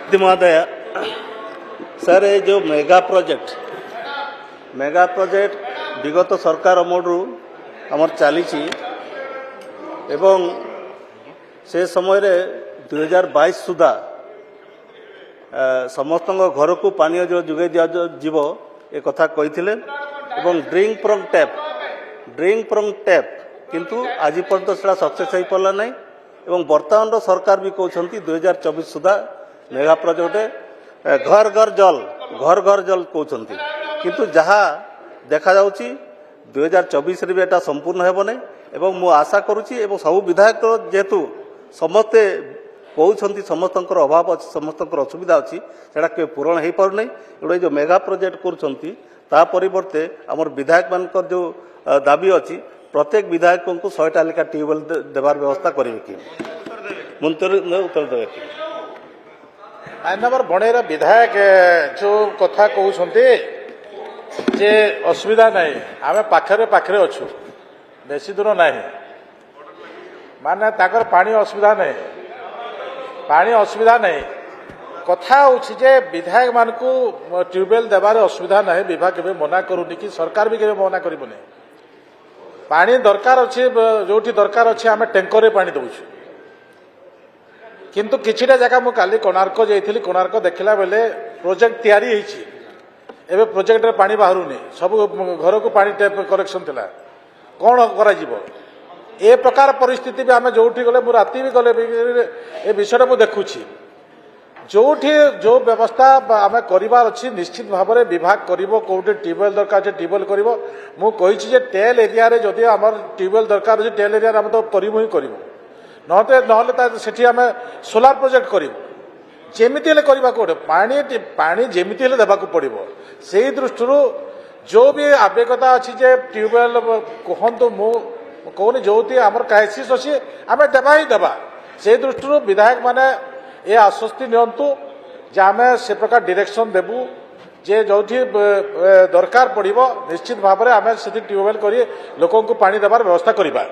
महोदय सर ये जो मेगा प्रोजेक्ट विगत सरकार अमलू आमर चली से समय 2022 सुधा समस्त घर को पानी जल जोगे दिज्व ए कथा कही ड्रिंक फ्रॉम टैप किंतु आज पर्यंत से सक्सेस हो पारा ना बर्तमान सरकार भी कहते 2024 सुधा मेगा प्रोजेक्ट घर घर जल कहते किंतु जहाँ देखा जाउची 2024 रे भी एटा संपूर्ण हेबो नै एवं मु आशा करूची एवं सब विधायक जेहेतु समस्ते कहते समस्तंकर अभाव अच्छी समस्तंकर असुविधा अच्छी सेटा के पूरण हो पार नहीं एवं जो मेगा प्रोजेक्ट करुँच ता परिवर्ते आमर विधायक मान जो दाबी अच्छी प्रत्येक विधायक को 100टा लेखा ट्यूबवेल देवार व्यवस्था करेंगे कि उत्तर देवे कि नंबर बणेर विधायक जो कथा कहते जे असुविधा नहीं आम पाखरे पाखरे अच्छु बेसी दूर ना माने ताकर पानी असुविधा नहीं पानी असुविधा नहीं कथा होछि जे विधायक मान को ट्यूबवेल देवार असुविधा नहीं विभाग के मना करूनी कि सरकार भी के मना करिबोनी पानी दरकार अच्छे जोटी दरकार अच्छे आम टैंकर पानी दउछु किंतु किछिटा जगह मु काली कोणार्क जाइथिली कोणार्क देखला बेले प्रोजेक्ट तैयारी होइछि एबे प्रोजेक्ट रे पानी बाहरुनी सब घर को पानी टैप करेक्शन थिला कोन करा जिवो ए प्रकार परिस्थिति भी आम जोठी गले मु राती भी गले ए विषय मु देखुछि जोठी जो व्यवस्था आम करिवार अछि निश्चित भाव में विभाग करिवो कोटे ट्यूबवेल दरकार जे ट्यूबवेल करिवो मु कहिछि जे टेल एरिया रे जदि हमर ट्यूबवेल दरकार अछि टेल एरिया रे हम तो करिवो ही करिवो नहले सेठी आम सोलार प्रोजेक्ट करिवो जेमिति हेले करबा कोडे पानी जेमिति हेले देबा को पड़िबो सेही दृष्टिरू जो भी आवेगता अछि जे ट्यूबवेल कहंतु मु कहूनी जोति आमर क्राइसिस अछि आम देबा ही देबा से दृष्टिरू विधायक माने ए आश्वस्ति नियंतु जे आम से प्रकार डायरेक्शन देबू जे जो दरकार पड़िबो निश्चित भाव में आम से ट्यूबवेल करी लोक को पानी देवार व्यवस्था करिबा।